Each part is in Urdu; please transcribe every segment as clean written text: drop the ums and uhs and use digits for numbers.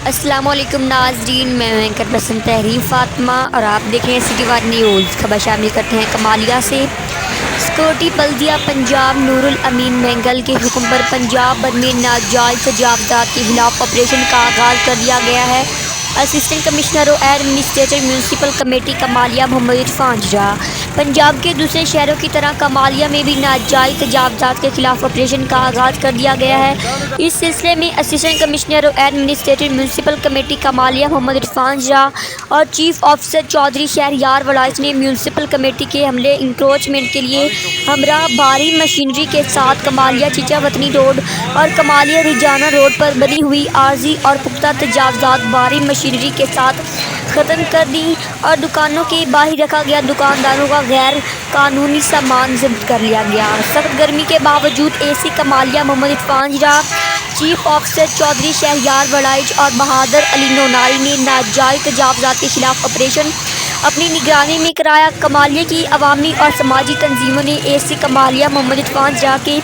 السلام علیکم ناظرین، میں اینکر پرسن تحریر فاطمہ اور آپ دیکھ رہے ہیں سٹی وائڈ نیوز۔ خبر شامل کرتے ہیں کمالیہ سے۔ سیکورٹی بلدیہ پنجاب نور الامین مینگل کے حکم پر پنجاب بھر میں ناجائز تجاوزات کے خلاف آپریشن کا آغاز کر دیا گیا ہے۔ اسسٹنٹ کمشنر و ایڈمنسٹریٹر میونسپل کمیٹی کمالیہ محمد عرفان جا۔ پنجاب کے دوسرے شہروں کی طرح کمالیہ میں بھی ناجائز تجاوزات کے خلاف آپریشن کا آغاز کر دیا گیا ہے۔ اس سلسلے میں اسسٹنٹ کمشنر و ایڈمنسٹریٹر میونسپل کمیٹی کمالیہ محمد عرفان جا اور چیف آفیسر چودھری شہریار ولائج نے میونسپل کمیٹی کے عملے انکروچمنٹ کے لیے ہمراہ بھاری مشینری کے ساتھ کمالیہ چیچا وطنی روڈ اور کمالیہ ریجانہ روڈ پر بنی ہوئی عارضی اور پختہ تجاوزات بھاری مشینری کے ساتھ ختم کر دی اور دکانوں کے باہر رکھا گیا دکانداروں کا غیر قانونی سامان ضبط کر لیا گیا۔ سخت گرمی کے باوجود اے سی کمالیہ محمد عرفان جا، چیف آفیسر چودھری شہریار ولائج اور بہادر علی نونائی نے ناجائز تجاوزات کے خلاف آپریشن اپنی نگرانی میں کرایا۔ کمالیہ کی عوامی اور سماجی تنظیموں نے اے سی کمالیہ محمد عرفان جا کے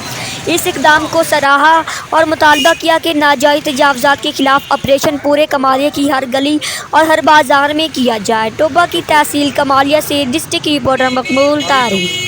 اس اقدام کو سراہا اور مطالبہ کیا کہ ناجائز تجاوزات کے خلاف آپریشن پورے کمالیہ کی ہر گلی اور ہر بازار میں کیا جائے۔ ٹوبہ کی تحصیل کمالیہ سے ڈسٹرکٹ رپورٹر مقبول تاریخ۔